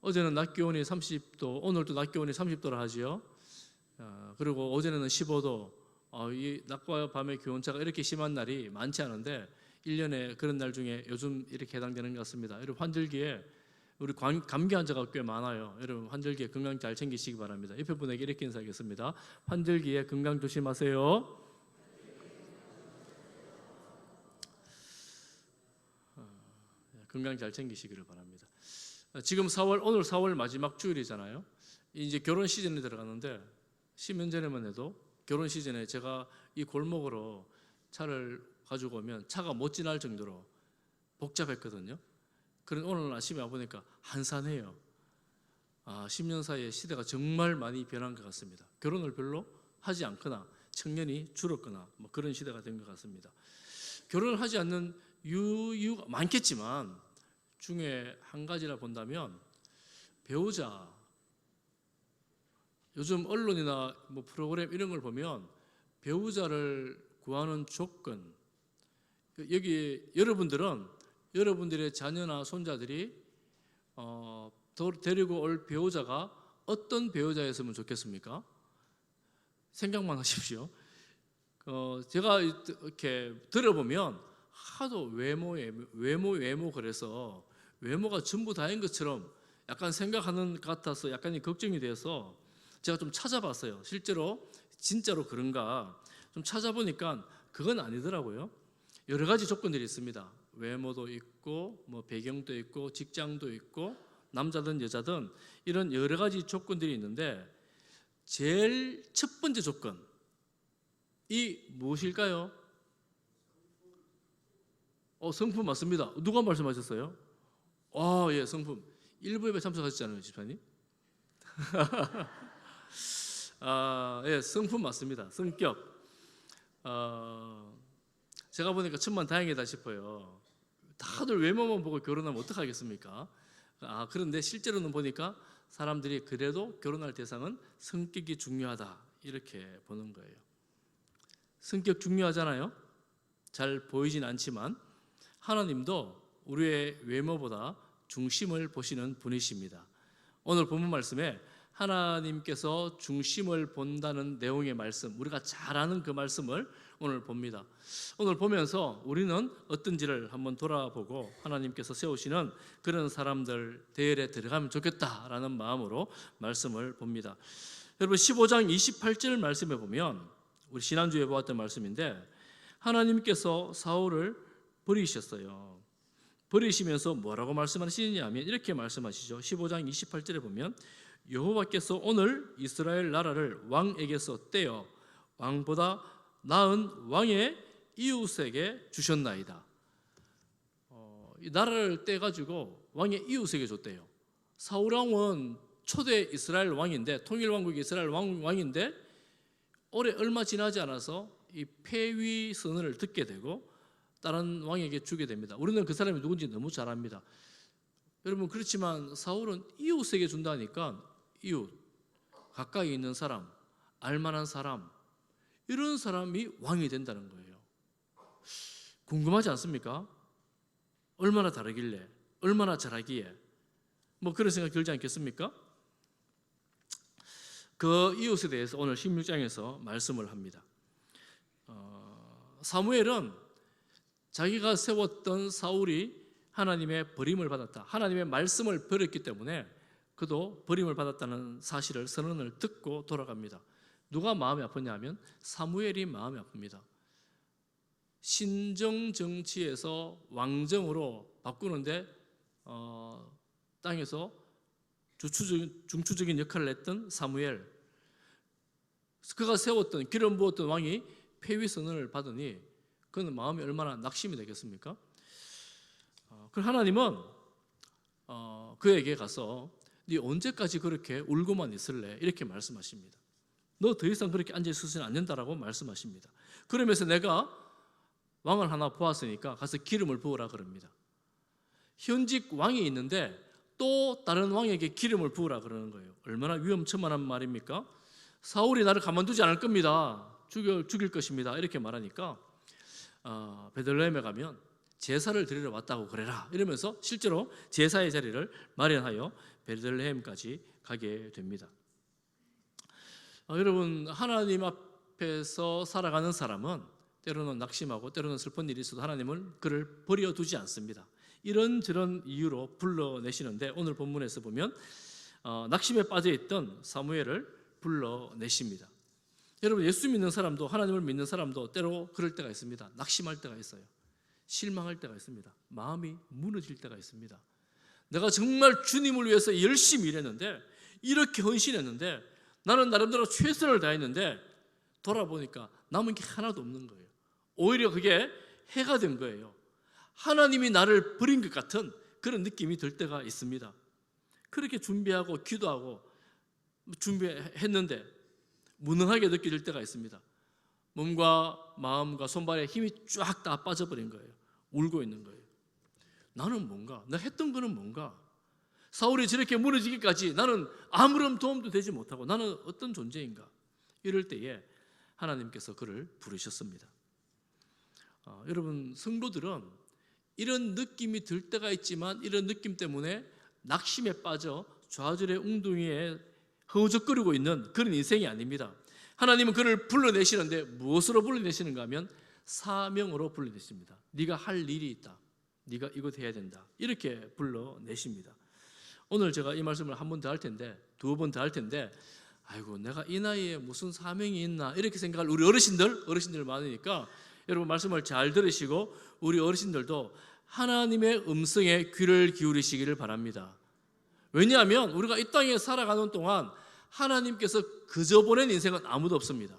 어제는 낮 기온이 30도, 오늘도 낮 기온이 30도라 하지요. 그리고 어제는 15도. 이 낮과 밤의 기온차가 이렇게 심한 날이 많지 않은데 1년에 그런 날 중에 요즘 이렇게 해당되는 것 같습니다. 여러분 환절기에 우리 감기 환자가 꽤 많아요. 여러분 환절기에 건강 잘 챙기시기 바랍니다. 옆에 분에게 이렇게 인사하겠습니다. 환절기에 건강 조심하세요. 건강 잘 챙기시기를 바랍니다. 지금 오늘 4월 마지막 주일이잖아요. 이제 결혼 시즌에 들어가는데 10년 전에만 해도 결혼 시즌에 제가 이 골목으로 차를 가지고 오면 차가 못 지날 정도로 복잡했거든요. 그런데 오늘 아침에 와보니까 한산해요. 10년 사이에 시대가 정말 많이 변한 것 같습니다. 결혼을 별로 하지 않거나 청년이 줄었거나 뭐 그런 시대가 된 것 같습니다. 결혼을 하지 않는 이유가 많겠지만 중에 한 가지라 본다면 배우자, 요즘 언론이나 뭐 프로그램 이런 걸 보면 배우자를 구하는 조건, 여기 여러분들의 자녀나 손자들이 데리고 올 배우자가 어떤 배우자였으면 좋겠습니까? 생각만 하십시오. 제가 이렇게 들어보면 하도 외모 그래서 외모가 전부 다인 것처럼 약간 생각하는 것 같아서 약간 걱정이 돼서 제가 좀 찾아봤어요. 실제로 진짜로 그런가 좀 찾아보니까 그건 아니더라고요. 여러 가지 조건들이 있습니다. 외모도 있고 뭐 배경도 있고 직장도 있고 남자든 여자든 이런 여러 가지 조건들이 있는데 제일 첫 번째 조건이 무엇일까요? 성품 맞습니다. 누가 말씀하셨어요? 예, 성품. 일부 예배 참석하셨잖아요, 집사님. 예, 성품 맞습니다. 성격. 제가 보니까 천만 다행이다 싶어요. 다들 외모만 보고 결혼하면 어떡하겠습니까? 그런데 실제로는 보니까 사람들이 그래도 결혼할 대상은 성격이 중요하다 이렇게 보는 거예요. 성격 중요하잖아요. 잘 보이진 않지만 하나님도 우리의 외모보다 중심을 보시는 분이십니다. 오늘 본문 말씀에 하나님께서 중심을 본다는 내용의 말씀, 우리가 잘 아는 그 말씀을 오늘 봅니다. 오늘 보면서 우리는 어떤지를 한번 돌아보고 하나님께서 세우시는 그런 사람들 대열에 들어가면 좋겠다라는 마음으로 말씀을 봅니다. 여러분 15장 28절 말씀에 보면 우리 지난주에 보았던 말씀인데 하나님께서 사울을 버리셨어요. 버리시면서 뭐라고 말씀하시느냐 하면 이렇게 말씀하시죠. 15장 28절에 보면 여호와께서 오늘 이스라엘 나라를 왕에게서 떼어 왕보다 나은 왕의 이웃에게 주셨나이다. 이 나라를 떼가지고 왕의 이웃에게 줬대요. 사울 왕은 초대 이스라엘 왕인데 통일왕국 이스라엘 왕인데 얼마 지나지 않아서 이 폐위 선언을 듣게 되고 다른 왕에게 주게 됩니다. 우리는 그 사람이 누군지 너무 잘 압니다. 여러분 그렇지만 사울은 이웃에게 준다니까 이웃, 가까이 있는 사람, 알만한 사람 이런 사람이 왕이 된다는 거예요. 궁금하지 않습니까? 얼마나 다르길래, 얼마나 잘하기에 뭐 그런 생각 들지 않겠습니까? 그 이웃에 대해서 오늘 16장에서 말씀을 합니다. 사무엘은 자기가 세웠던 사울이 하나님의 버림을 받았다, 하나님의 말씀을 버렸기 때문에 그도 버림을 받았다는 사실을 선언을 듣고 돌아갑니다. 누가 마음이 아팠냐 하면 사무엘이 마음이 아픕니다. 신정 정치에서 왕정으로 바꾸는데 땅에서 중추적인 역할을 했던 사무엘, 그가 세웠던 기름 부었던 왕이 폐위 선언을 받으니 그는 마음이 얼마나 낙심이 되겠습니까? 그럼 하나님은 그에게 가서 네 언제까지 그렇게 울고만 있을래? 이렇게 말씀하십니다. 너 더 이상 그렇게 앉아있어서는 안 된다라고 말씀하십니다. 그러면서 내가 왕을 하나 보았으니까 가서 기름을 부으라 그럽니다. 현직 왕이 있는데 또 다른 왕에게 기름을 부으라 그러는 거예요. 얼마나 위험천만한 말입니까? 사울이 나를 가만두지 않을 겁니다. 죽일 것입니다. 이렇게 말하니까 베들레헴에 가면 제사를 드리러 왔다고 그래라 이러면서 실제로 제사의 자리를 마련하여 베들레헴까지 가게 됩니다. 여러분, 하나님 앞에서 살아가는 사람은 때로는 낙심하고 때로는 슬픈 일이 있어도 하나님은 그를 버려두지 않습니다. 이런저런 이유로 불러내시는데 오늘 본문에서 보면 낙심에 빠져있던 사무엘을 불러내십니다. 여러분, 예수 믿는 사람도 하나님을 믿는 사람도 때로 그럴 때가 있습니다. 낙심할 때가 있어요. 실망할 때가 있습니다. 마음이 무너질 때가 있습니다. 내가 정말 주님을 위해서 열심히 일했는데, 이렇게 헌신했는데, 나는 나름대로 최선을 다했는데 돌아보니까 남은 게 하나도 없는 거예요. 오히려 그게 해가 된 거예요. 하나님이 나를 버린 것 같은 그런 느낌이 들 때가 있습니다. 그렇게 준비하고 기도하고 준비했는데 무능하게 느껴질 때가 있습니다. 몸과 마음과 손발에 힘이 쫙 다 빠져버린 거예요. 울고 있는 거예요. 나는 뭔가? 내가 했던 거는 뭔가? 사울이 저렇게 무너지기까지 나는 아무런 도움도 되지 못하고 나는 어떤 존재인가? 이럴 때에 하나님께서 그를 부르셨습니다. 여러분, 성도들은 이런 느낌이 들 때가 있지만 이런 느낌 때문에 낙심에 빠져 좌절의 웅덩이에 허우적거리고 있는 그런 인생이 아닙니다. 하나님은 그를 불러내시는데 무엇으로 불러내시는가 하면 사명으로 불러내십니다. 네가 할 일이 있다. 네가 이것 해야 된다. 이렇게 불러내십니다. 오늘 제가 이 말씀을 한 번 더 할 텐데, 두 번 더 할 텐데, 아이고 내가 이 나이에 무슨 사명이 있나 이렇게 생각할 우리 어르신들 많으니까 여러분 말씀을 잘 들으시고 우리 어르신들도 하나님의 음성에 귀를 기울이시기를 바랍니다. 왜냐하면 우리가 이 땅에 살아가는 동안 하나님께서 그저 보낸 인생은 아무도 없습니다.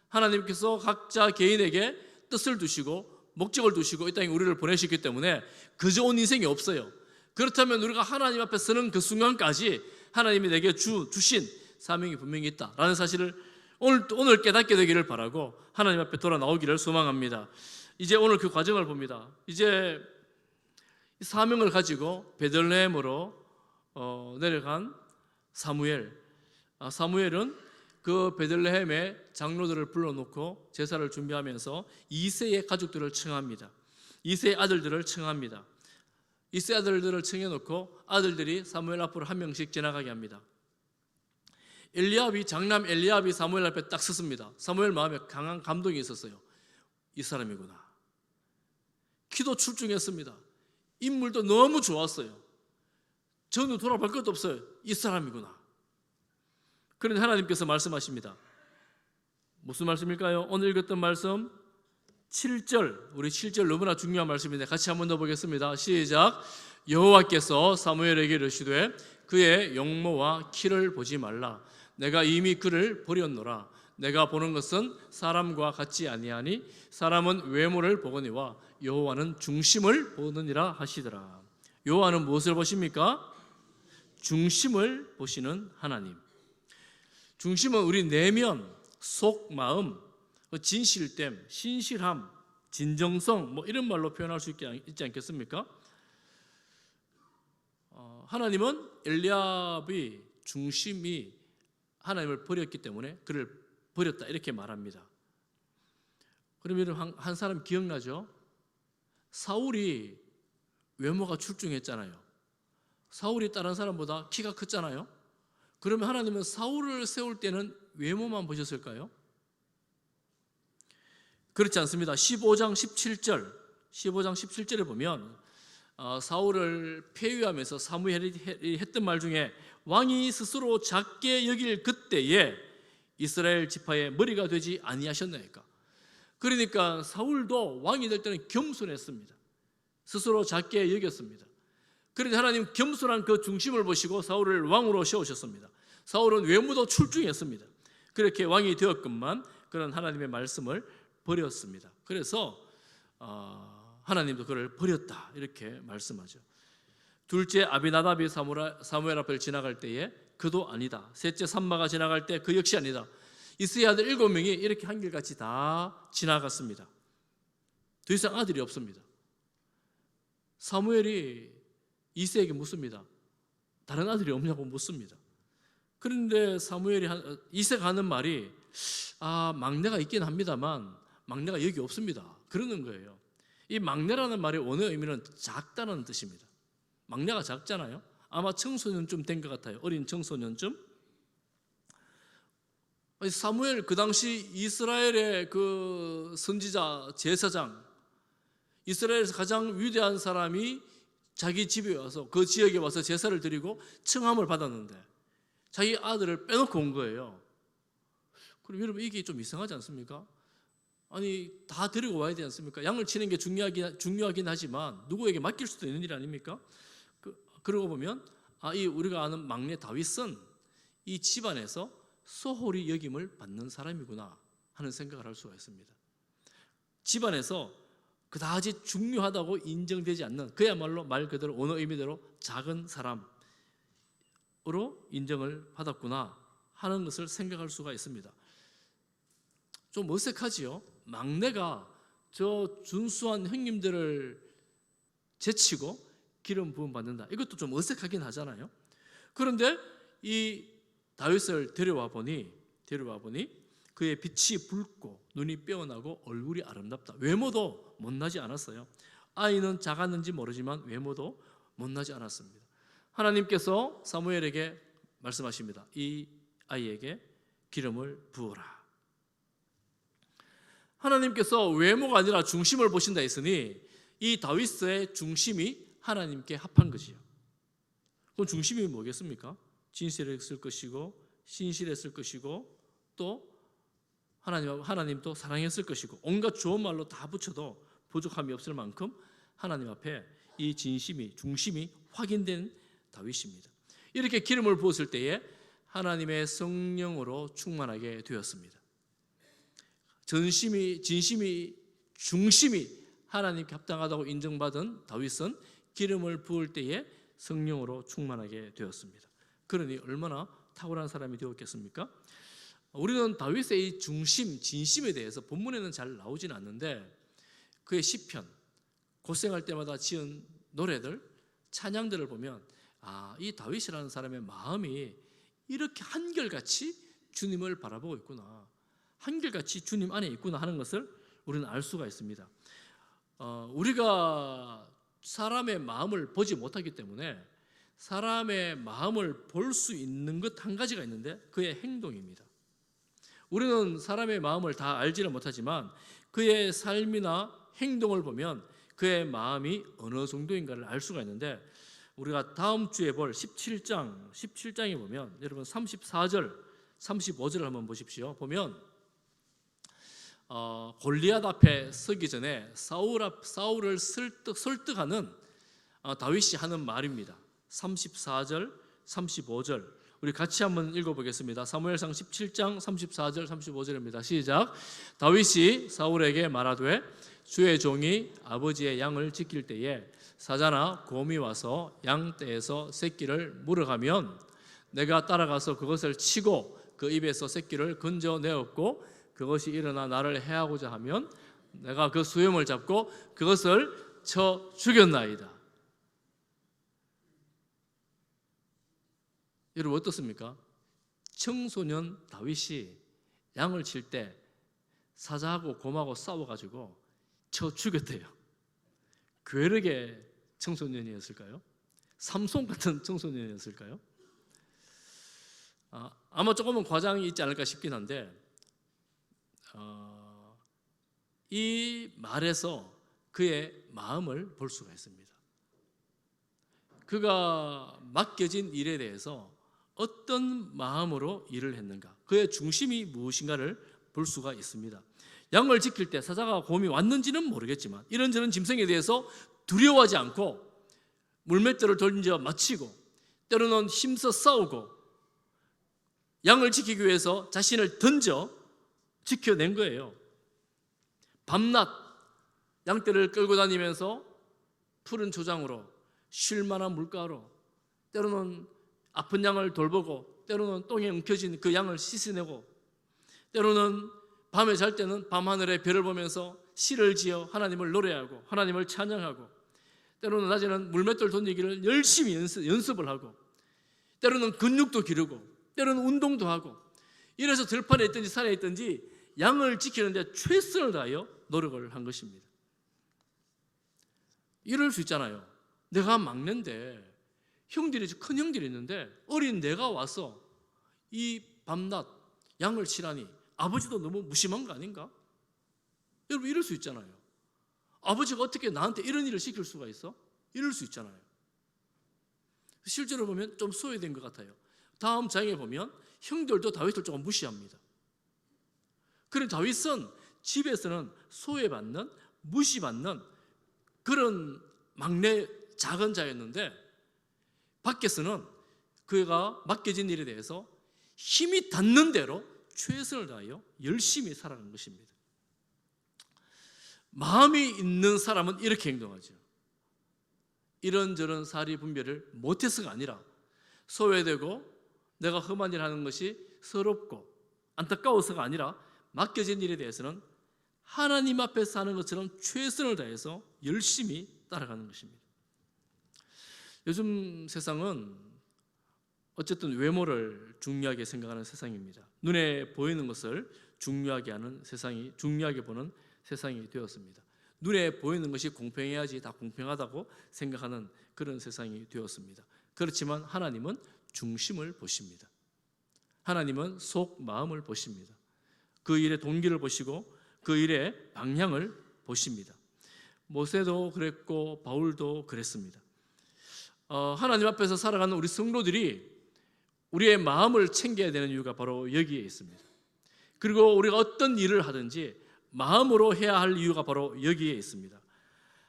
하나님께서 각자 개인에게 뜻을 두시고 목적을 두시고 이 땅에 우리를 보내셨기 때문에 그저 온 인생이 없어요. 그렇다면 우리가 하나님 앞에 서는 그 순간까지 하나님이 내게 주신 사명이 분명히 있다라는 사실을 오늘 깨닫게 되기를 바라고 하나님 앞에 돌아 나오기를 소망합니다. 이제 오늘 그 과정을 봅니다. 이제 사명을 가지고 베들레헴으로 내려간 사무엘은 그 베들레헴의 장로들을 불러놓고 제사를 준비하면서 이새의 가족들을 청합니다. 이새의 아들들을 청합니다. 이새 아들들을 청해놓고 아들들이 사무엘 앞으로 한 명씩 지나가게 합니다. 장남 엘리압이 사무엘 앞에 딱 섰습니다. 사무엘 마음에 강한 감동이 있었어요. 이 사람이구나. 키도 출중했습니다. 인물도 너무 좋았어요. 전혀 돌아볼 것도 없어요. 이 사람이구나. 그런데 하나님께서 말씀하십니다. 무슨 말씀일까요? 오늘 읽었던 말씀 7절, 우리 7절 너무나 중요한 말씀인데 같이 한번 더 보겠습니다. 시작. 여호와께서 사무엘에게 이르시되 그의 용모와 키를 보지 말라. 내가 이미 그를 버렸노라. 내가 보는 것은 사람과 같지 아니하니 사람은 외모를 보거니와 여호와는 중심을 보느니라 하시더라. 여호와는 무엇을 보십니까? 중심을 보시는 하나님. 중심은 우리 내면, 속, 마음, 진실됨, 신실함, 진정성 이런 말로 표현할 수 있지 않겠습니까? 하나님은 엘리압의 중심이 하나님을 버렸기 때문에 그를 버렸다 이렇게 말합니다. 그러면 한 사람 기억나죠? 사울이 외모가 출중했잖아요. 사울이 다른 사람보다 키가 컸잖아요. 그러면 하나님은 사울을 세울 때는 외모만 보셨을까요? 그렇지 않습니다. 15장 17절에 보면 사울을 폐위하면서 사무엘이 했던 말 중에 왕이 스스로 작게 여길 그때에 이스라엘 지파의 머리가 되지 아니하셨나이까. 그러니까 사울도 왕이 될 때는 겸손했습니다. 스스로 작게 여겼습니다. 그런데 하나님 겸손한 그 중심을 보시고 사울을 왕으로 세우셨습니다. 사울은 외모도 출중했습니다. 그렇게 왕이 되었건만 그런 하나님의 말씀을 버렸습니다. 그래서 하나님도 그를 버렸다 이렇게 말씀하죠. 둘째 아비나답이 사무엘 앞을 지나갈 때에 그도 아니다. 셋째 삼마가 지나갈 때 그 역시 아니다. 이스의 아들 7명이 이렇게 한결같이 다 지나갔습니다. 더 이상 아들이 없습니다. 사무엘이 이새에게 묻습니다. 다른 아들이 없냐고 묻습니다. 그런데 이새가 하는 말이 막내가 있긴 합니다만 막내가 여기 없습니다. 그러는 거예요. 이 막내라는 말의 원어 의미는 작다는 뜻입니다. 막내가 작잖아요. 아마 청소년쯤 된 것 같아요. 어린 청소년쯤. 사무엘, 그 당시 이스라엘의 그 선지자, 제사장, 이스라엘에서 가장 위대한 사람이 자기 집에 와서, 그 지역에 와서 제사를 드리고 청함을 받았는데 자기 아들을 빼놓고 온 거예요. 그럼 여러분, 이게 좀 이상하지 않습니까? 아니, 다 데리고 와야 되지 않습니까? 양을 치는 게 중요하긴 하지만 누구에게 맡길 수도 있는 일 아닙니까? 그러고 보면 이 우리가 아는 막내 다윗은 이 집안에서 소홀히 여김을 받는 사람이구나 하는 생각을 할 수가 있습니다. 집안에서 그다지 중요하다고 인정되지 않는, 그야말로 말 그대로 언어 의미대로 작은 사람으로 인정을 받았구나 하는 것을 생각할 수가 있습니다. 좀 어색하지요? 막내가 저 준수한 형님들을 제치고 기름 부음 받는다. 이것도 좀 어색하긴 하잖아요. 그런데 이 다윗을 데려와 보니 그의 빛이 붉고 눈이 빼어나고 얼굴이 아름답다. 외모도 못나지 않았어요. 아이는 작았는지 모르지만 외모도 못나지 않았습니다. 하나님께서 사무엘에게 말씀하십니다. 이 아이에게 기름을 부어라. 하나님께서 외모가 아니라 중심을 보신다 했으니 이 다윗의 중심이 하나님께 합한 거지요. 그럼 중심이 뭐겠습니까? 진실했을 것이고 신실했을 것이고 또 하나님도 사랑했을 것이고 온갖 좋은 말로 다 붙여도 부족함이 없을 만큼 하나님 앞에 이 중심이 확인된 다윗입니다. 이렇게 기름을 부었을 때에 하나님의 성령으로 충만하게 되었습니다. 진심이 중심이 하나님께 합당하다고 인정받은 다윗은 기름을 부을 때에 성령으로 충만하게 되었습니다. 그러니 얼마나 탁월한 사람이 되었겠습니까? 우리는 다윗의 이 진심에 대해서 본문에는 잘 나오진 않는데 그의 시편, 고생할 때마다 지은 노래들, 찬양들을 보면 이 다윗이라는 사람의 마음이 이렇게 한결같이 주님을 바라보고 있구나, 한결같이 주님 안에 있구나 하는 것을 우리는 알 수가 있습니다. 우리가 사람의 마음을 보지 못하기 때문에 사람의 마음을 볼 수 있는 것 한 가지가 있는데 그의 행동입니다. 우리는 사람의 마음을 다 알지는 못하지만 그의 삶이나 행동을 보면 그의 마음이 어느 정도인가를 알 수가 있는데, 우리가 다음 주에 볼 17장에 보면 여러분 34절, 35절을 한번 보십시오. 보면 골리앗 앞에 서기 전에 사울을 설득하는 다윗이 하는 말입니다. 34절, 35절 우리 같이 한번 읽어보겠습니다. 사무엘상 17장 34절, 35절입니다. 시작. 다윗이 사울에게 말하되 주의 종이 아버지의 양을 지킬 때에 사자나 곰이 와서 양떼에서 새끼를 물어가면 내가 따라가서 그것을 치고 그 입에서 새끼를 건져내었고 그것이 일어나 나를 해하고자 하면 내가 그 수염을 잡고 그것을 쳐 죽였나이다. 여러분 어떻습니까? 청소년 다윗이 양을 칠 때 사자하고 곰하고 싸워가지고 쳐 죽였대요. 괴력의 청소년이었을까요? 삼손 같은 청소년이었을까요? 아마 조금은 과장이 있지 않을까 싶긴 한데 이 말에서 그의 마음을 볼 수가 있습니다. 그가 맡겨진 일에 대해서 어떤 마음으로 일을 했는가, 그의 중심이 무엇인가를 볼 수가 있습니다. 양을 지킬 때 사자가 곰이 왔는지는 모르겠지만 이런저런 짐승에 대해서 두려워하지 않고 물맷돌을 던져 맞히고 때로는 힘써 싸우고 양을 지키기 위해서 자신을 던져 지켜낸 거예요. 밤낮 양떼를 끌고 다니면서 푸른 초장으로 쉴만한 물가로 때로는 아픈 양을 돌보고 때로는 똥에 엉켜진 그 양을 씻어내고 때로는 밤에 잘 때는 밤하늘의 별을 보면서 시를 지어 하나님을 노래하고 하나님을 찬양하고 때로는 낮에는 물맷돌 던지기를 열심히 연습을 하고 때로는 근육도 기르고 때로는 운동도 하고 이래서 들판에 있든지 산에 있든지 양을 지키는 데 최선을 다하여 노력을 한 것입니다. 이럴 수 있잖아요. 내가 막내인데 형들이, 큰 형들이 있는데 어린 내가 와서 이 밤낮 양을 치라니 아버지도 너무 무심한 거 아닌가? 여러분 이럴 수 있잖아요. 아버지가 어떻게 나한테 이런 일을 시킬 수가 있어? 이럴 수 있잖아요. 실제로 보면 좀 소외된 것 같아요. 다음 장에 보면 형들도 다윗을 조금 무시합니다. 그런 다윗은 집에서는 소외받는, 무시받는 그런 막내 작은 자였는데 밖에서는 그가 맡겨진 일에 대해서 힘이 닿는 대로 최선을 다하여 열심히 살아가는 것입니다. 마음이 있는 사람은 이렇게 행동하죠. 이런저런 사리 분별을 못해서가 아니라 소외되고 내가 험한 일 하는 것이 서럽고 안타까워서가 아니라 맡겨진 일에 대해서는 하나님 앞에서 하는 것처럼 최선을 다해서 열심히 따라가는 것입니다. 요즘 세상은 어쨌든 외모를 중요하게 생각하는 세상입니다. 눈에 보이는 것을 중요하게 하는 세상이, 중요하게 보는 세상이 되었습니다. 눈에 보이는 것이 공평해야지 다 공평하다고 생각하는 그런 세상이 되었습니다. 그렇지만 하나님은 중심을 보십니다. 하나님은 속 마음을 보십니다. 그 일의 동기를 보시고 그 일의 방향을 보십니다. 모세도 그랬고 바울도 그랬습니다. 하나님 앞에서 살아가는 우리 성도들이 우리의 마음을 챙겨야 되는 이유가 바로 여기에 있습니다. 그리고 우리가 어떤 일을 하든지 마음으로 해야 할 이유가 바로 여기에 있습니다.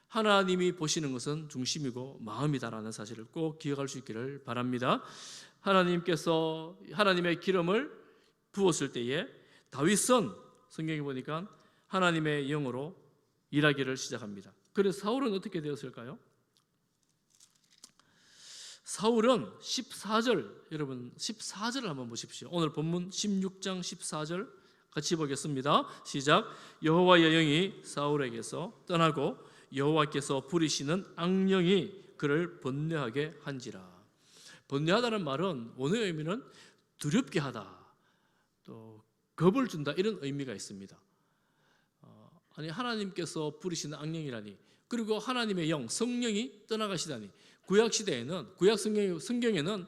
하나님이 보시는 것은 중심이고 마음이다라는 사실을 꼭 기억할 수 있기를 바랍니다. 하나님께서 하나님의 기름을 부었을 때에 다윗은 성경에 보니까 하나님의 영으로 일하기를 시작합니다. 그래서 사울은 어떻게 되었을까요? 사울은 14절, 여러분 14절을 한번 보십시오. 오늘 본문 16장 14절 같이 보겠습니다. 시작. 여호와의 영이 사울에게서 떠나고 여호와께서 부리시는 악령이 그를 번뇌하게 한지라. 번뇌하다는 말은 원어의 의미는 두렵게 하다, 또 겁을 준다, 이런 의미가 있습니다. 아니 하나님께서 부리시는 악령이라니, 그리고 하나님의 영, 성령이 떠나가시다니. 구약 시대에는, 구약 성경에는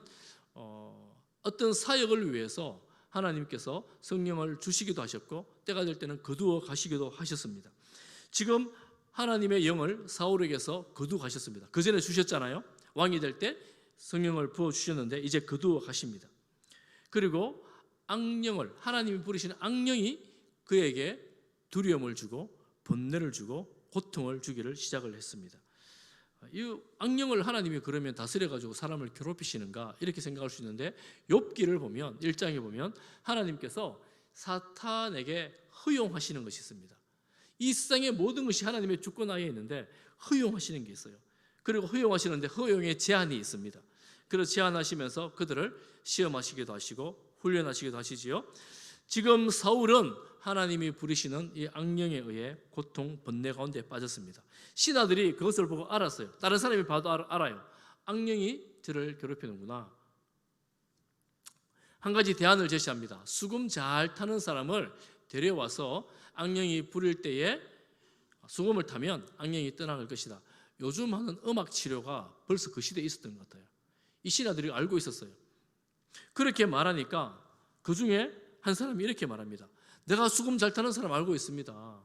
어떤 사역을 위해서 하나님께서 성령을 주시기도 하셨고 때가 될 때는 거두어 가시기도 하셨습니다. 지금 하나님의 영을 사울에게서 거두어 가셨습니다. 그 전에 주셨잖아요. 왕이 될 때 성령을 부어 주셨는데 이제 거두어 가십니다. 그리고 악령을, 하나님이 부리시는 악령이 그에게 두려움을 주고 번뇌를 주고 고통을 주기를 시작을 했습니다. 이 악령을 하나님이 그러면 다스려가지고 사람을 괴롭히시는가 이렇게 생각할 수 있는데, 욥기를 보면 1장에 보면 하나님께서 사탄에게 허용하시는 것이 있습니다. 이 세상의 모든 것이 하나님의 주권하에 있는데 허용하시는 게 있어요. 그리고 허용하시는데 허용에 제한이 있습니다. 그래서 제한하시면서 그들을 시험하시기도 하시고 훈련하시기도 하시지요. 지금 사울은 하나님이 부리시는 이 악령에 의해 고통, 번뇌 가운데 빠졌습니다. 신하들이 그것을 보고 알았어요. 다른 사람이 봐도 알아요. 악령이 저를 괴롭히는구나. 한 가지 대안을 제시합니다. 수금 잘 타는 사람을 데려와서 악령이 부릴 때에 수금을 타면 악령이 떠나갈 것이다. 요즘 하는 음악 치료가 벌써 그 시대에 있었던 것 같아요. 이 신하들이 알고 있었어요. 그렇게 말하니까 그 중에 한 사람이 이렇게 말합니다. 내가 수금 잘 타는 사람 알고 있습니다.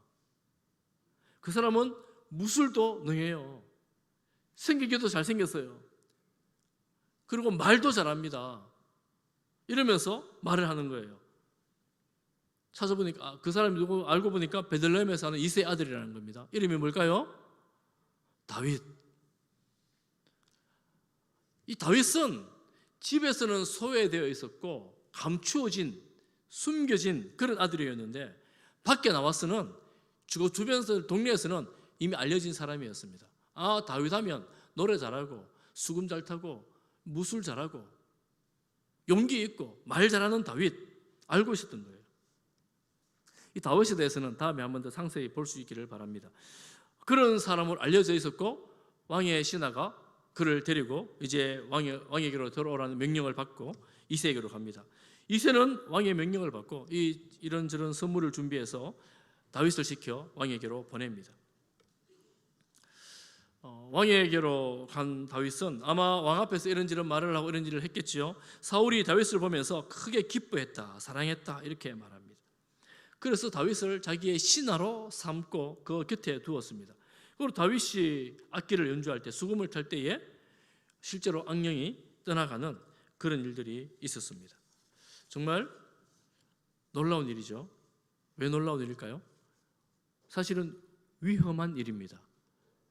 그 사람은 무술도 능해요. 생기기도 잘생겼어요. 그리고 말도 잘합니다. 이러면서 말을 하는 거예요. 찾아보니까 그 사람이 누구 알고 보니까 베들레헴에 사는 이새의 아들이라는 겁니다. 이름이 뭘까요? 다윗. 이 다윗은 집에서는 소외되어 있었고 감추어진, 숨겨진 그런 아들이었는데 밖에 나와서는 주변 동네에서는 이미 알려진 사람이었습니다. 아, 다윗 하면 노래 잘하고 수금 잘 타고 무술 잘하고 용기 있고 말 잘하는 다윗, 알고 있었던 거예요. 이 다윗에 대해서는 다음에 한 번 더 상세히 볼 수 있기를 바랍니다. 그런 사람으로 알려져 있었고 왕의 신하가 그를 데리고 이제 왕에게로 돌아오라는 명령을 받고 이새에게로 갑니다. 이새는 왕의 명령을 받고 이런저런 선물을 준비해서 다윗을 시켜 왕에게로 보냅니다. 왕에게로 간 다윗은 아마 왕 앞에서 이런저런 말을 하고 이런 일을 했겠지요. 사울이 다윗을 보면서 크게 기뻐했다, 사랑했다 이렇게 말합니다. 그래서 다윗을 자기의 신하로 삼고 그 곁에 두었습니다. 그리고 다윗이 악기를 연주할 때, 수금을 탈 때에 실제로 악령이 떠나가는 그런 일들이 있었습니다. 정말 놀라운 일이죠. 왜 놀라운 일일까요? 사실은 위험한 일입니다.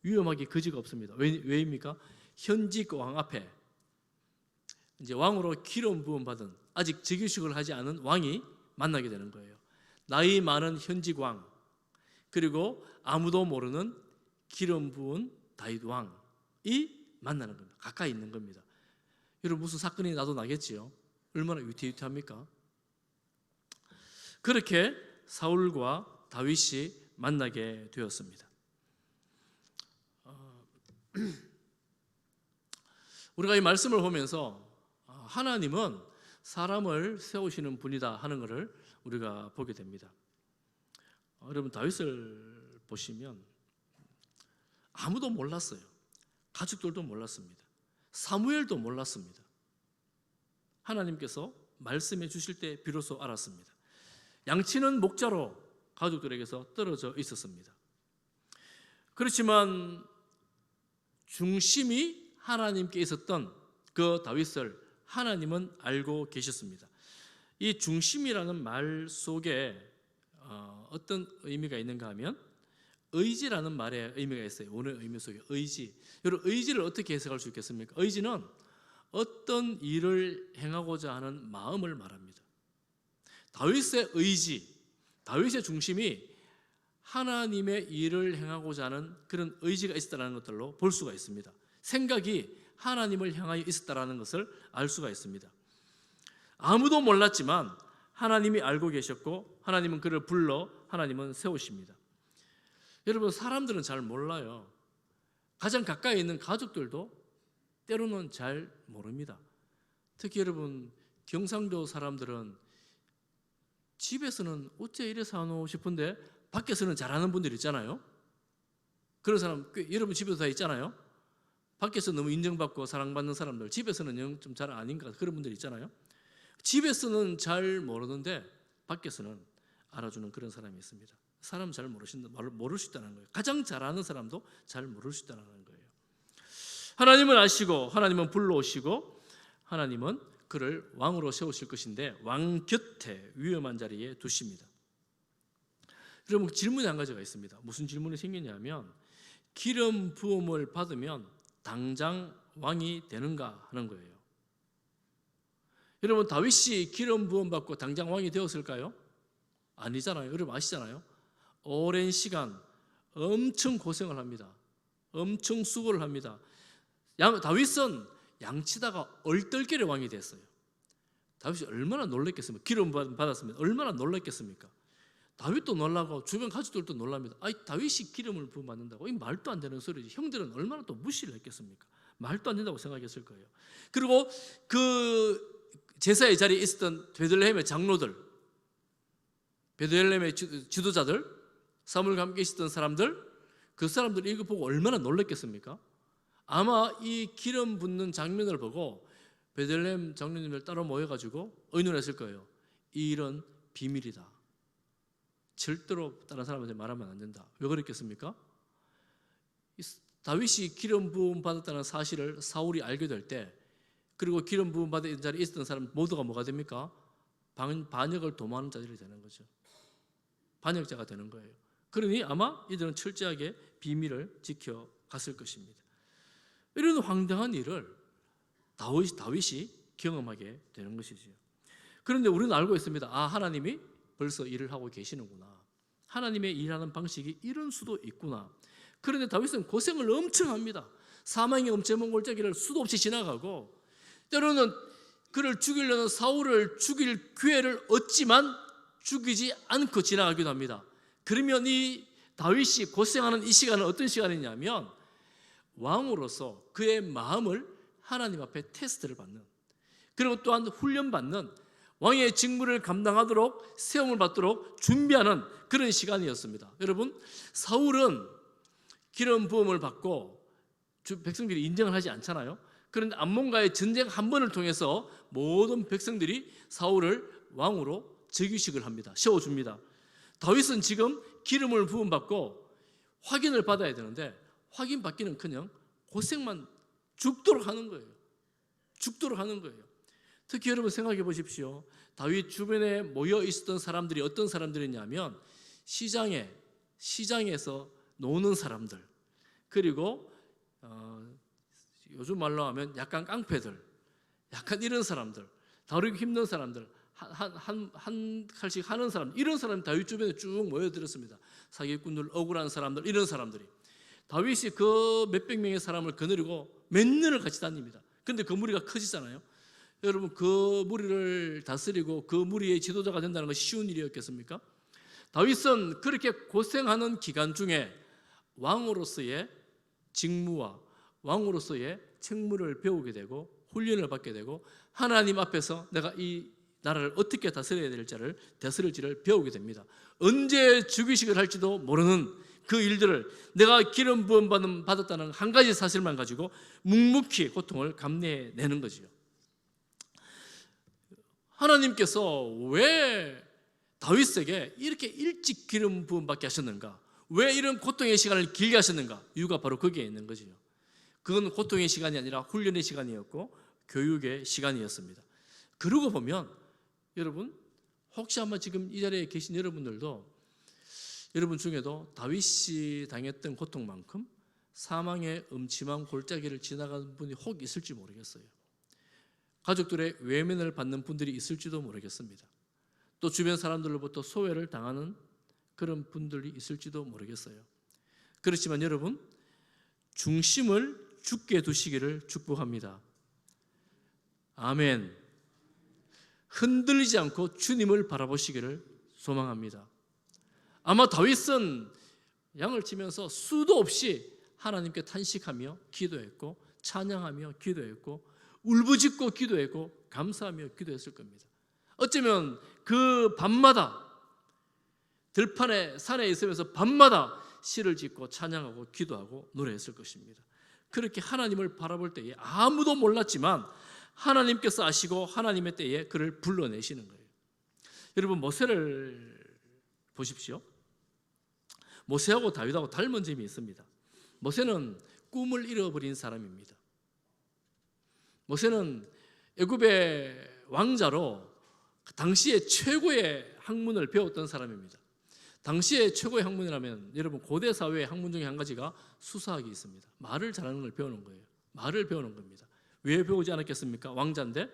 위험하기 그지가 없습니다. 왜입니까? 현직 왕 앞에 이제 왕으로 기름 부음 받은, 아직 즉위식을 하지 않은 왕이 만나게 되는 거예요. 나이 많은 현직 왕, 그리고 아무도 모르는 기름 부은 다윗 왕이 만나는 겁니다. 가까이 있는 겁니다. 여러분, 무슨 사건이 나도 나겠지요. 얼마나 위태위태합니까? 그렇게 사울과 다윗이 만나게 되었습니다. 우리가 이 말씀을 보면서 하나님은 사람을 세우시는 분이다 하는 것을 우리가 보게 됩니다. 여러분, 다윗을 보시면 아무도 몰랐어요. 가족들도 몰랐습니다. 사무엘도 몰랐습니다. 하나님께서 말씀해 주실 때 비로소 알았습니다. 양치는 목자로 가족들에게서 떨어져 있었습니다. 그렇지만 중심이 하나님께 있었던 그 다윗을 하나님은 알고 계셨습니다. 이 중심이라는 말 속에 어떤 의미가 있는가 하면 의지라는 말에 의미가 있어요. 오늘 의미 속에 의지. 여러분, 의지를 어떻게 해석할 수 있겠습니까? 의지는 어떤 일을 행하고자 하는 마음을 말합니다. 다윗의 의지, 다윗의 중심이 하나님의 일을 행하고자 하는 그런 의지가 있었다는 것들로 볼 수가 있습니다. 생각이 하나님을 향하여 있었다는 것을 알 수가 있습니다. 아무도 몰랐지만 하나님이 알고 계셨고 하나님은 그를 불러 하나님은 세우십니다. 여러분, 사람들은 잘 몰라요. 가장 가까이 있는 가족들도 때로는 잘 모릅니다. 특히 여러분, 경상도 사람들은 집에서는 어째 이래 사노 싶은데 밖에서는 잘하는 분들 있잖아요. 그런 사람 여러분 집에도 다 있잖아요. 밖에서 너무 인정받고 사랑받는 사람들, 집에서는 좀 잘 아닌가, 그런 분들 있잖아요. 집에서는 잘 모르는데 밖에서는 알아주는 그런 사람이 있습니다. 사람 잘 모를 수 있다는 거예요. 가장 잘하는 사람도 잘 모를 수 있다는 거예요. 하나님은 아시고 하나님은 불러오시고 하나님은 그를 왕으로 세우실 것인데 왕 곁에 위험한 자리에 두십니다. 여러분, 질문이 한 가지가 있습니다. 무슨 질문이 생기냐면 기름 부음을 받으면 당장 왕이 되는가 하는 거예요. 여러분, 다윗이 기름 부음 받고 당장 왕이 되었을까요? 아니잖아요. 여러분 아시잖아요. 오랜 시간 엄청 고생을 합니다. 엄청 수고를 합니다. 다윗은 양치다가 얼떨결에 왕이 됐어요. 다윗이 얼마나 놀랐겠습니까? 기름 받았으면 얼마나 놀랐겠습니까? 다윗도 놀라고 주변 가족들도 놀랍니다. 다윗이 기름을 부어받는다고? 이 말도 안 되는 소리지. 형들은 얼마나 또 무시를 했겠습니까? 말도 안 된다고 생각했을 거예요. 그리고 그 제사의 자리에 있었던 베들레헴의 장로들, 베들레헴의 지도자들, 사무엘과 함께 있었던 사람들, 그 사람들이 이거 보고 얼마나 놀랐겠습니까? 아마 이 기름 붓는 장면을 보고 베들레헴 장로님들 따로 모여가지고 의논했을 거예요. 이 일은 비밀이다. 절대로 다른 사람한테 말하면 안 된다. 왜 그랬겠습니까? 다윗이 기름 부음 받았다는 사실을 사울이 알게 될 때, 그리고 기름 부음 받은 자리에 있었던 사람 모두가 뭐가 됩니까? 반역을 도모하는 자들이 되는 거죠. 반역자가 되는 거예요. 그러니 아마 이들은 철저하게 비밀을 지켜갔을 것입니다. 이런 황당한 일을 다윗이 경험하게 되는 것이죠. 그런데 우리는 알고 있습니다. 하나님이 벌써 일을 하고 계시는구나. 하나님의 일하는 방식이 이런 수도 있구나. 그런데 다윗은 고생을 엄청 합니다. 사망의 엄청난 골짜기를 수도 없이 지나가고, 때로는 그를 죽이려는 사울을 죽일 기회를 얻지만 죽이지 않고 지나가기도 합니다. 그러면 이 다윗이 고생하는 이 시간은 어떤 시간이냐면 왕으로서 그의 마음을 하나님 앞에 테스트를 받는, 그리고 또한 훈련받는, 왕의 직무를 감당하도록 세움을 받도록 준비하는 그런 시간이었습니다. 여러분, 사울은 기름 부음을 받고 백성들이 인정을 하지 않잖아요. 그런데 암몬과의 전쟁 한 번을 통해서 모든 백성들이 사울을 왕으로 즉위식을 합니다. 세워줍니다. 다윗은 지금 기름을 부음받고 확인을 받아야 되는데 확인받기는커녕 고생만 죽도록 하는 거예요. 죽도록 하는 거예요. 특히 여러분 생각해 보십시오. 다윗 주변에 모여 있었던 사람들이 어떤 사람들이냐면 시장에서 노는 사람들, 그리고 요즘 말로 하면 약간 깡패들, 약간 이런 사람들, 다루기 힘든 사람들, 한 칼씩 하는 사람, 이런 사람이 다윗 주변에 쭉 모여들었습니다. 사기꾼들, 억울한 사람들, 이런 사람들이 다윗이 그 몇백 명의 사람을 거느리고 몇 년을 같이 다닙니다. 근데 그 무리가 커지잖아요. 여러분, 그 무리를 다스리고 그 무리의 지도자가 된다는 것이 쉬운 일이었겠습니까? 다윗은 그렇게 고생하는 기간 중에 왕으로서의 직무와 왕으로서의 책무를 배우게 되고 훈련을 받게 되고 하나님 앞에서 내가 이 나라를 어떻게 다스려야 될지를 배우게 됩니다. 언제 즉위식을 할지도 모르는 그 일들을 내가 기름 부음 받았다는 한 가지 사실만 가지고 묵묵히 고통을 감내내는 거지요. 하나님께서 왜 다윗에게 이렇게 일찍 기름 부음 받게 하셨는가? 왜 이런 고통의 시간을 길게 하셨는가? 이유가 바로 거기에 있는 거지요. 그건 고통의 시간이 아니라 훈련의 시간이었고 교육의 시간이었습니다. 그러고 보면 여러분, 혹시 아마 지금 이 자리에 계신 여러분들도 여러분 중에도 다윗이 당했던 고통만큼 사망의 음침한 골짜기를 지나가는 분이 혹 있을지 모르겠어요. 가족들의 외면을 받는 분들이 있을지도 모르겠습니다. 또 주변 사람들로부터 소외를 당하는 그런 분들이 있을지도 모르겠어요. 그렇지만 여러분, 중심을 굳게 두시기를 축복합니다. 아멘. 흔들리지 않고 주님을 바라보시기를 소망합니다. 아마 다윗은 양을 치면서 수도 없이 하나님께 탄식하며 기도했고 찬양하며 기도했고 울부짖고 기도했고 감사하며 기도했을 겁니다. 어쩌면 그 밤마다 들판에 산에 있으면서 밤마다 시를 짓고 찬양하고 기도하고 노래했을 것입니다. 그렇게 하나님을 바라볼 때에 아무도 몰랐지만 하나님께서 아시고 하나님의 때에 그를 불러내시는 거예요. 여러분, 모세를 보십시오. 모세하고 다윗하고 닮은 점이 있습니다. 모세는 꿈을 잃어버린 사람입니다. 모세는 애굽의 왕자로 당시에 최고의 학문을 배웠던 사람입니다. 당시에 최고의 학문이라면 여러분, 고대 사회의 학문 중에 한 가지가 수사학이 있습니다. 말을 잘하는 걸 배우는 거예요. 말을 배우는 겁니다. 왜 배우지 않았겠습니까? 왕자인데.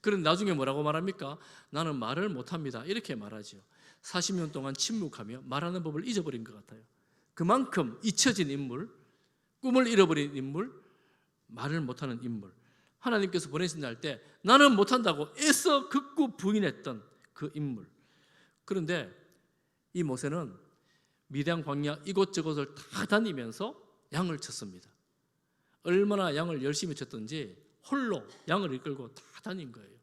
그런데 나중에 뭐라고 말합니까? 나는 말을 못합니다. 이렇게 말하죠. 40년 동안 침묵하며 말하는 법을 잊어버린 것 같아요. 그만큼 잊혀진 인물, 꿈을 잃어버린 인물, 말을 못하는 인물, 하나님께서 보내신다 할 때 나는 못한다고 애써 극구 부인했던 그 인물. 그런데 이 모세는 미디안 광야 이곳저곳을 다 다니면서 양을 쳤습니다. 얼마나 양을 열심히 쳤던지 홀로 양을 이끌고 다 다닌 거예요.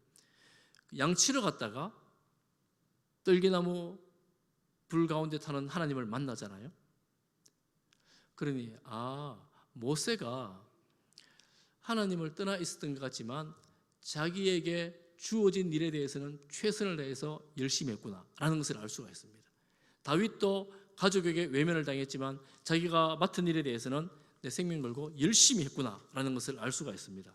양 치러 갔다가 떨기나무 불 가운데 타는 하나님을 만나잖아요. 그러니 모세가 하나님을 떠나 있었던 것 같지만 자기에게 주어진 일에 대해서는 최선을 다해서 열심히 했구나 라는 것을 알 수가 있습니다. 다윗도 가족에게 외면을 당했지만 자기가 맡은 일에 대해서는 내 생명 걸고 열심히 했구나 라는 것을 알 수가 있습니다.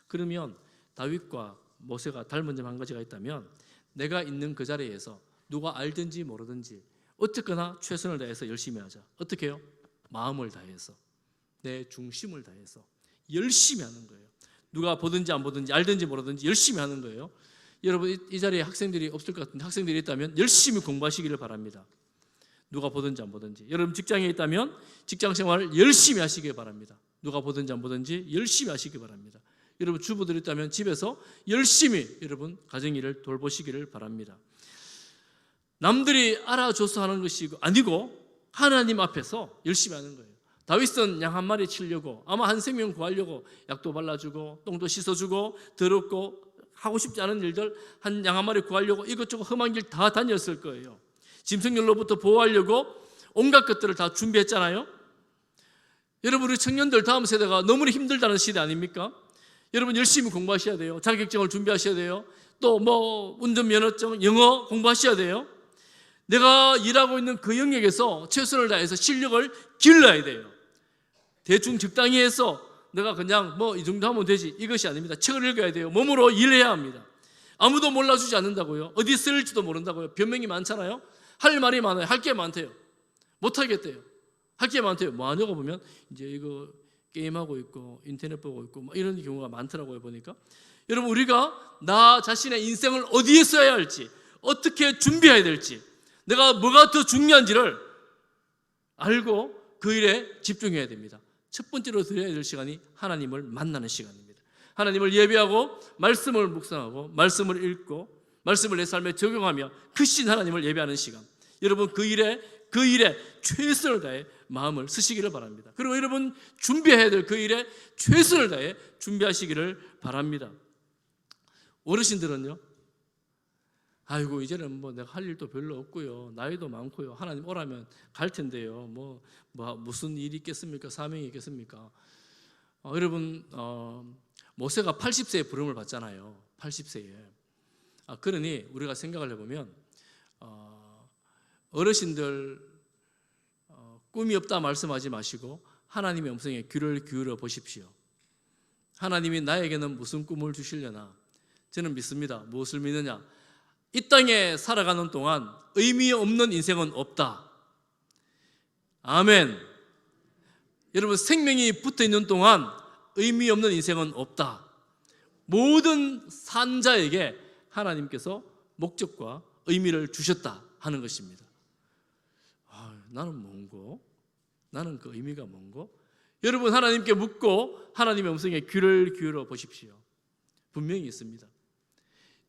그러면 다윗과 모세가 닮은 점 한 가지가 있다면 내가 있는 그 자리에서 누가 알든지 모르든지 어쨌거나 최선을 다해서 열심히 하자. 어떻게 해요? 마음을 다해서, 내 중심을 다해서 열심히 하는 거예요. 누가 보든지 안 보든지 알든지 모르든지 열심히 하는 거예요. 여러분, 이 자리에 학생들이 없을 것 같은데 학생들이 있다면 열심히 공부하시기를 바랍니다. 누가 보든지 안 보든지. 여러분 직장에 있다면 직장 생활을 열심히 하시기 바랍니다. 누가 보든지 안 보든지 열심히 하시기 바랍니다. 여러분 주부들이 있다면 집에서 열심히 여러분 가정일을 돌보시기를 바랍니다. 남들이 알아줘서 하는 것이 아니고 하나님 앞에서 열심히 하는 거예요. 다윗은 양 한 마리 치려고 아마 한 생명 구하려고 약도 발라주고 똥도 씻어주고 더럽고 하고 싶지 않은 일들 한 양 한 마리 구하려고 이것저것 험한 길 다 다녔을 거예요. 짐승들로부터 보호하려고 온갖 것들을 다 준비했잖아요. 여러분, 우리 청년들 다음 세대가 너무나 힘들다는 시대 아닙니까? 여러분 열심히 공부하셔야 돼요. 자격증을 준비하셔야 돼요. 또 뭐 운전면허증, 영어 공부하셔야 돼요. 내가 일하고 있는 그 영역에서 최선을 다해서 실력을 길러야 돼요. 대충 적당히 해서 내가 그냥 뭐 이 정도 하면 되지, 이것이 아닙니다. 책을 읽어야 돼요. 몸으로 일해야 합니다. 아무도 몰라주지 않는다고요. 어디 쓰일지도 모른다고요. 변명이 많잖아요. 할 말이 많아요. 할 게 많대요. 못하겠대요. 할 게 많대요. 뭐 하냐고 보면 이제 이거 게임하고 있고 인터넷 보고 있고 뭐 이런 경우가 많더라고요. 보니까 여러분, 우리가 나 자신의 인생을 어디에 써야 할지, 어떻게 준비해야 될지, 내가 뭐가 더 중요한지를 알고 그 일에 집중해야 됩니다. 첫 번째로 드려야 될 시간이 하나님을 만나는 시간입니다. 하나님을 예배하고 말씀을 묵상하고 말씀을 읽고 말씀을 내 삶에 적용하며 그 신 하나님을 예배하는 시간. 여러분, 그 일에 최선을 다해 마음을 쓰시기를 바랍니다. 그리고 여러분 준비해야 될 그 일에 최선을 다해 준비하시기를 바랍니다. 어르신들은요, 아이고 이제는 뭐 내가 할 일도 별로 없고요, 나이도 많고요, 하나님 오라면 갈 텐데요, 뭐 무슨 일이 있겠습니까? 사명이 있겠습니까? 여러분, 모세가 80세에 부름을 받잖아요. 80세에. 그러니 우리가 생각을 해보면 어르신들 꿈이 없다 말씀하지 마시고 하나님의 음성에 귀를 기울여 보십시오. 하나님이 나에게는 무슨 꿈을 주시려나? 저는 믿습니다. 무엇을 믿느냐? 이 땅에 살아가는 동안 의미 없는 인생은 없다. 아멘. 여러분, 생명이 붙어있는 동안 의미 없는 인생은 없다. 모든 산 자에게 하나님께서 목적과 의미를 주셨다 하는 것입니다. 나는 뭔고? 나는 그 의미가 뭔고? 여러분, 하나님께 묻고 하나님의 음성에 귀를 기울여 보십시오. 분명히 있습니다.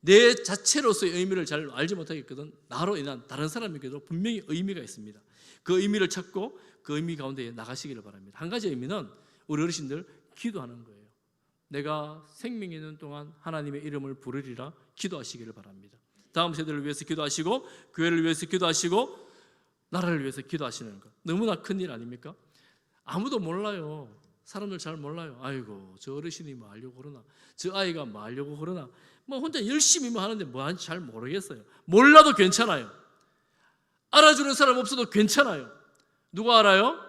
내 자체로서의 의미를 잘 알지 못하겠거든 나로 인한 다른 사람에게도 분명히 의미가 있습니다. 그 의미를 찾고 그 의미 가운데 나가시기를 바랍니다. 한 가지 의미는 우리 어르신들 기도하는 거예요. 내가 생명이 있는 동안 하나님의 이름을 부르리라 기도하시기를 바랍니다. 다음 세대를 위해서 기도하시고 교회를 위해서 기도하시고 나라를 위해서 기도하시는 것, 너무나 큰일 아닙니까? 아무도 몰라요. 사람들 잘 몰라요. 아이고 저 어르신이 뭐 하려고 그러나, 저 아이가 뭐 하려고 그러나, 뭐 혼자 열심히 뭐 하는데 뭐 하는지 잘 모르겠어요. 몰라도 괜찮아요. 알아주는 사람 없어도 괜찮아요. 누가 알아요?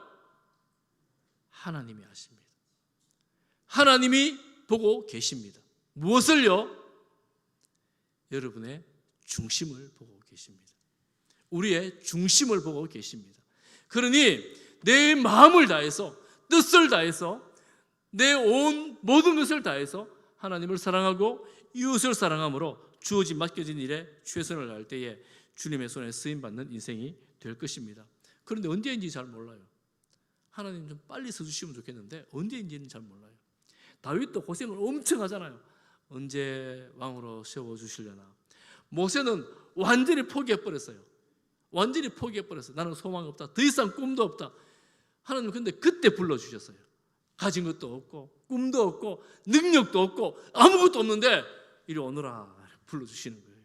하나님이 아십니다. 하나님이 보고 계십니다. 무엇을요? 여러분의 중심을 보고 계십니다. 우리의 중심을 보고 계십니다. 그러니 내 마음을 다해서, 뜻을 다해서, 내 온 모든 것을 다해서 하나님을 사랑하고 이웃을 사랑함으로 주어진 맡겨진 일에 최선을 다할 때에 주님의 손에 쓰임받는 인생이 될 것입니다. 그런데 언제인지 잘 몰라요. 하나님 좀 빨리 써주시면 좋겠는데 언제인지는 잘 몰라요. 다윗도 고생을 엄청 하잖아요. 언제 왕으로 세워주시려나. 모세는 완전히 포기해버렸어요. 완전히 포기해버렸어요. 나는 소망이 없다, 더 이상 꿈도 없다. 하나님 근데 그때 불러주셨어요. 가진 것도 없고 꿈도 없고 능력도 없고 아무것도 없는데 이리 오너라 불러주시는 거예요.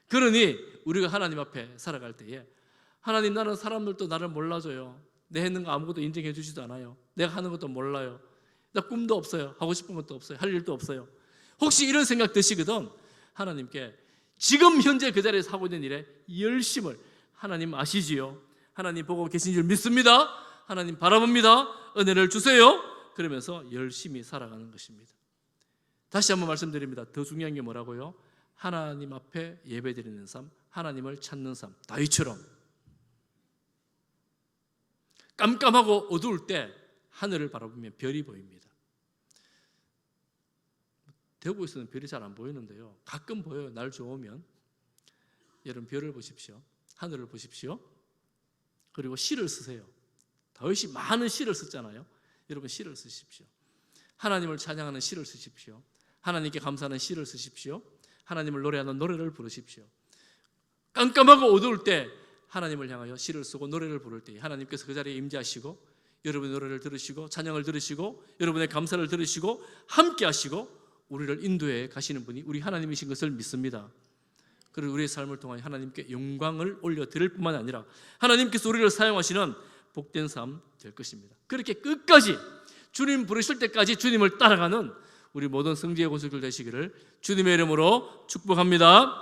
그러니 우리가 하나님 앞에 살아갈 때에 하나님, 나는 사람들도 나를 몰라줘요. 내 했는 거 아무것도 인정해 주지도 않아요. 내가 하는 것도 몰라요. 나 꿈도 없어요. 하고 싶은 것도 없어요. 할 일도 없어요. 혹시 이런 생각 드시거든 하나님께 지금 현재 그 자리에서 하고 있는 일에 열심을, 하나님 아시지요? 하나님 보고 계신 줄 믿습니다. 하나님 바라봅니다. 은혜를 주세요. 그러면서 열심히 살아가는 것입니다. 다시 한번 말씀드립니다. 더 중요한 게 뭐라고요? 하나님 앞에 예배드리는 삶, 하나님을 찾는 삶. 다윗처럼 깜깜하고 어두울 때 하늘을 바라보면 별이 보입니다. 대구에서는 별이 잘 안 보이는데요, 가끔 보여요. 날 좋으면. 여러분 별을 보십시오. 하늘을 보십시오. 그리고 시를 쓰세요. 다윗이 많은 시를 썼잖아요. 여러분 시를 쓰십시오. 하나님을 찬양하는 시를 쓰십시오. 하나님께 감사하는 시를 쓰십시오. 하나님을 노래하는 노래를 부르십시오. 깜깜하고 어두울 때 하나님을 향하여 시를 쓰고 노래를 부를 때 하나님께서 그 자리에 임재하시고 여러분의 노래를 들으시고 찬양을 들으시고 여러분의 감사를 들으시고 함께 하시고 우리를 인도해 가시는 분이 우리 하나님이신 것을 믿습니다. 그리고 우리의 삶을 통해 하나님께 영광을 올려드릴 뿐만 아니라 하나님께서 우리를 사용하시는 복된 삶 될 것입니다. 그렇게 끝까지 주님 부르실 때까지 주님을 따라가는 우리 모든 성지의 권속들 되시기를 주님의 이름으로 축복합니다.